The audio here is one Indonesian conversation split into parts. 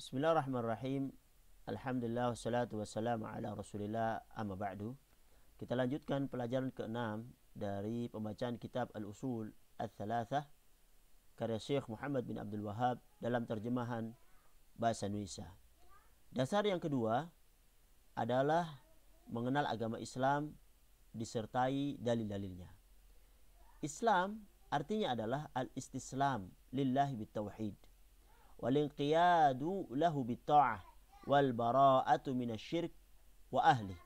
Bismillahirrahmanirrahim. Alhamdulillah wassalatu wassalamu ala Rasulillah amma ba'du. Kita lanjutkan pelajaran ke-6 dari pembacaan kitab Al-Usul Al-Thalathah karya Syekh Muhammad bin Abdul Wahhab dalam terjemahan bahasa Indonesia. Dasar yang kedua adalah mengenal agama Islam disertai dalil-dalilnya. Islam artinya adalah al-istislam lillahi bitauhid, walinqiyadu lahu bitta'ah wal bara'atu minasyirk wa ahli.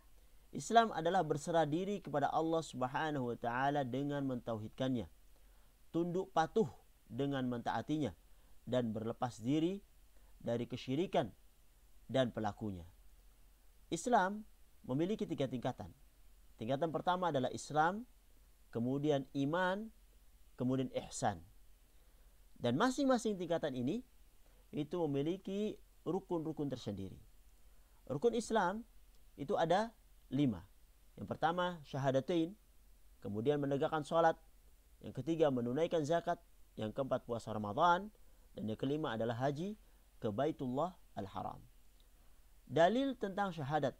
Islam adalah berserah diri kepada Allah Subhanahu wa taala dengan mentauhidkannya, tunduk patuh dengan mentaatinya, dan berlepas diri dari kesyirikan dan pelakunya. Islam memiliki 3 tingkatan. Tingkatan pertama adalah Islam, kemudian iman, kemudian ihsan. Dan masing-masing tingkatan ini itu memiliki rukun-rukun tersendiri. Rukun Islam itu ada 5. Yang pertama syahadatain, kemudian menegakkan sholat, yang ketiga menunaikan zakat, yang keempat puasa Ramadan, dan yang kelima adalah haji ke Baitullah Al-Haram. Dalil tentang syahadat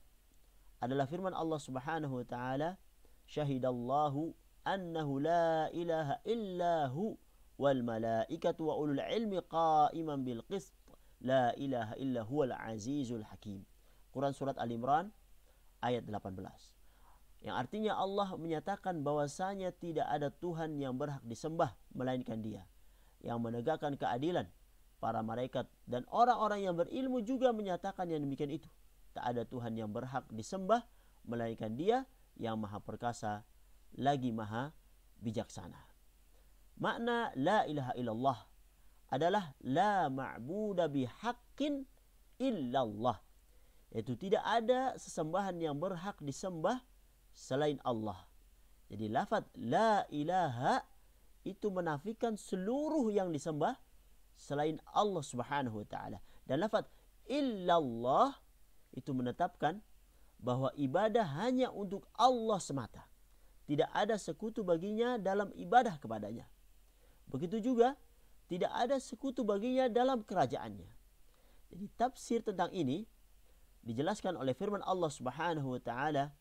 adalah firman Allah Subhanahu wa taala, syahidallahu annahu la ilaha illahu wal malaikatu wa ulul ilmi qa'iman bil qist la ilaha illa huwal azizul hakim. Quran surat Al-Imran ayat 18. Yang artinya Allah menyatakan bahwasanya tidak ada Tuhan yang berhak disembah melainkan Dia, yang menegakkan keadilan. Para malaikat dan orang-orang yang berilmu juga menyatakan yang demikian itu. Tak ada Tuhan yang berhak disembah melainkan Dia yang maha perkasa lagi maha bijaksana. Makna la ilaha illallah adalah la ma'buda bihaqqin illallah, yaitu tidak ada sesembahan yang berhak disembah selain Allah. Jadi lafaz la ilaha itu menafikan seluruh yang disembah selain Allah Subhanahu wa taala, dan lafaz illallah itu menetapkan bahwa ibadah hanya untuk Allah semata. Tidak ada sekutu baginya dalam ibadah kepadanya. Begitu juga tidak ada sekutu baginya dalam kerajaannya. Jadi tafsir tentang ini dijelaskan oleh firman Allah Subhanahu wa taala,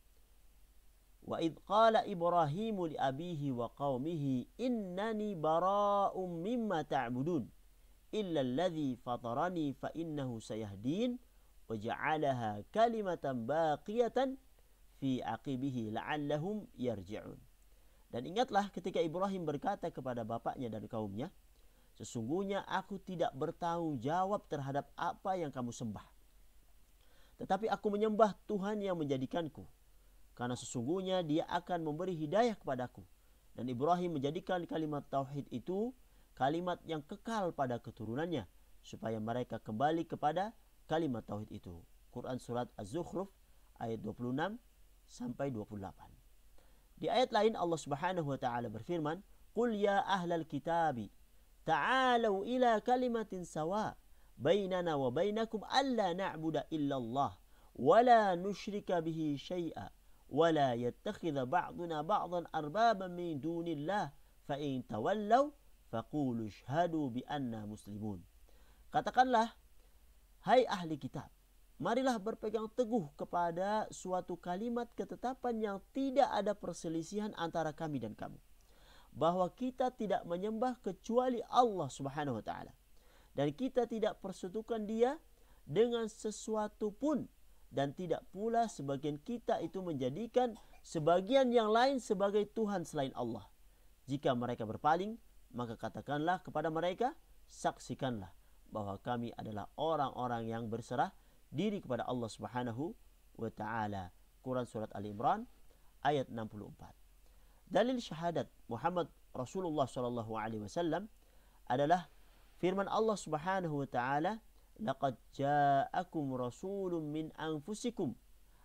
wa id qala Ibrahimu li abihi wa qaumihi innani bara'um mimma ta'budun illa alladhi fatarani fa innahu sayahdin wa ja'alaha kalimatan baqiyatan fi aqibihi la'allahum yarji'un. Dan ingatlah ketika Ibrahim berkata kepada bapaknya dan kaumnya, sesungguhnya aku tidak bertanggung jawab terhadap apa yang kamu sembah, tetapi aku menyembah Tuhan yang menjadikanku, karena sesungguhnya Dia akan memberi hidayah kepadaku. Dan Ibrahim menjadikan kalimat tauhid itu kalimat yang kekal pada keturunannya, supaya mereka kembali kepada kalimat tauhid itu. Quran surat Az-Zukhruf ayat 26 sampai 28. Di ayat lain Allah Subhanahu wa taala berfirman, "Qul ya ahlal kitabi ta'alu ila kalimatin sawa bainana wa bainakum alla na'budu illallah wa la nusyrika bihi syai'a wa la yattakhidha ba'duna ba'dan arbaban min dunillah fa in tawallaw faqulu ashhadu bi anna muslimun." Katakanlah, hai ahli kitab, marilah berpegang teguh kepada suatu kalimat ketetapan yang tidak ada perselisihan antara kami dan kamu, bahwa kita tidak menyembah kecuali Allah Subhanahu wa taala, dan kita tidak persekutukan Dia dengan sesuatu pun, dan tidak pula sebagian kita itu menjadikan sebagian yang lain sebagai Tuhan selain Allah. Jika mereka berpaling, maka katakanlah kepada mereka, saksikanlah bahwa kami adalah orang-orang yang berserah diri kepada Allah Subhanahu wa taala. Quran surat Al-Imran ayat 64. Dalil syahadat Muhammad Rasulullah sallallahu alaihi wasallam adalah firman Allah Subhanahu wa taala, laqad ja'akum rasulun min anfusikum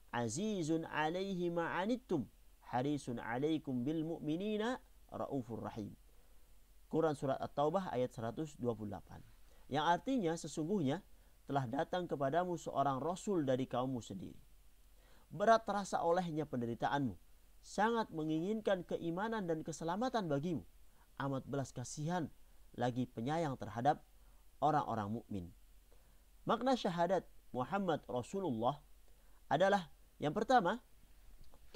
azizun 'alaihi ma 'anittum harisun 'alaikum bil mu'minina raufur rahim. Quran surat At-Taubah ayat 128. Yang artinya sesungguhnya telah datang kepadamu seorang rasul dari kaummu sendiri. Berat terasa olehnya penderitaanmu, sangat menginginkan keimanan dan keselamatan bagimu, amat belas kasihan lagi penyayang terhadap orang-orang mukmin. Makna syahadat Muhammad Rasulullah adalah yang pertama,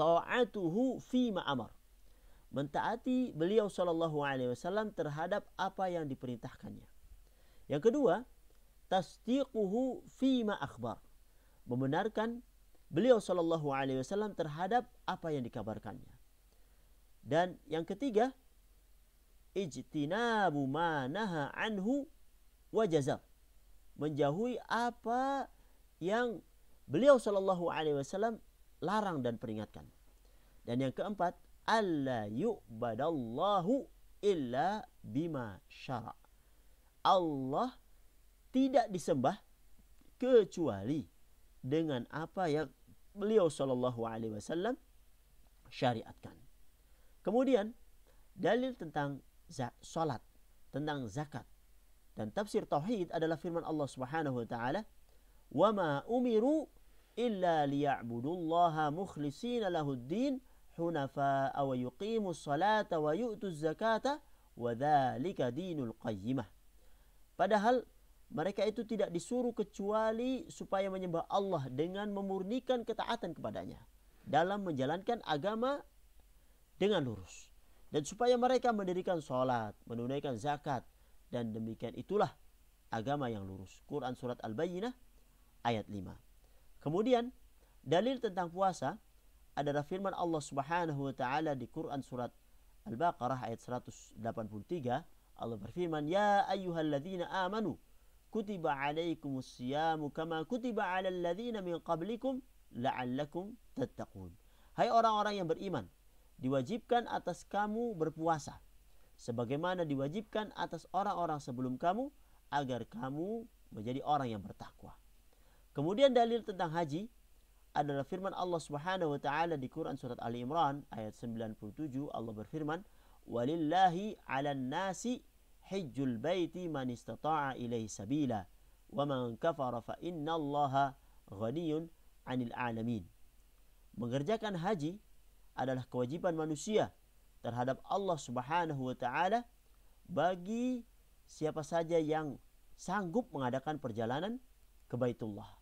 ta'atuhu fima amar. Mentaati beliau sallallahu alaihi wasallam terhadap apa yang diperintahkannya. Yang kedua, tasdiquhu fima akhbar. Membenarkan beliau sallallahu alaihi wasallam terhadap apa yang dikabarkannya. Dan yang ketiga, ijtinabu ma naha anhu wa jazab. Menjauhi apa yang beliau sallallahu alaihi wasallam larang dan peringatkan. Dan yang keempat, alla yu'badallahu illa bima syara'. Allah tidak disembah kecuali dengan apa yang beliau sallallahu alaihi wasallam syariatkan. Kemudian dalil tentang salat, tentang zakat dan tafsir tauhid adalah firman Allah Subhanahu wa taala, "Wa ma umiru illa liya'budullaha mukhlishina lahud-din hunafa'a wa yuqimus salata wa yu'tuz zakata wa dzalika dinul qayyimah." Padahal mereka itu tidak disuruh kecuali supaya menyembah Allah dengan memurnikan ketaatan kepadanya dalam menjalankan agama dengan lurus, dan supaya mereka mendirikan salat, menunaikan zakat, dan demikian itulah agama yang lurus. Quran surat Al-Bayyinah ayat 5. Kemudian dalil tentang puasa adalah firman Allah Subhanahu wa taala di Quran surat Al-Baqarah ayat 183. Allah berfirman, "Ya ayyuhalladzina amanu kutiba alaikumus siyamu kama kutiba alal ladzina min qablikum la'allakum tattaqun." Hai orang-orang yang beriman, diwajibkan atas kamu berpuasa sebagaimana diwajibkan atas orang-orang sebelum kamu agar kamu menjadi orang yang bertakwa. Kemudian dalil tentang haji adalah firman Allah Subhanahu wa taala di Quran surat Ali Imran ayat 97. Allah berfirman, "Walillahi 'alan nasi hajjul baiti man istata'a ilaihi sabila wa man kafara fa innallaha ghaniyyun 'anil 'alamin." Mengerjakan haji adalah kewajiban manusia terhadap Allah Subhanahu wa taala bagi siapa saja yang sanggup mengadakan perjalanan ke Baitullah.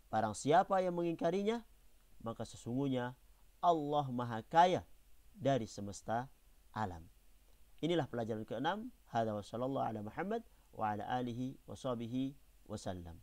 Barang siapa yang mengingkarinya, maka sesungguhnya Allah Maha Kaya dari semesta alam. Inilah pelajaran ke-6. Hadza wa sallallahu ala Muhammad wa ala alihi wa sahbihi wasallam.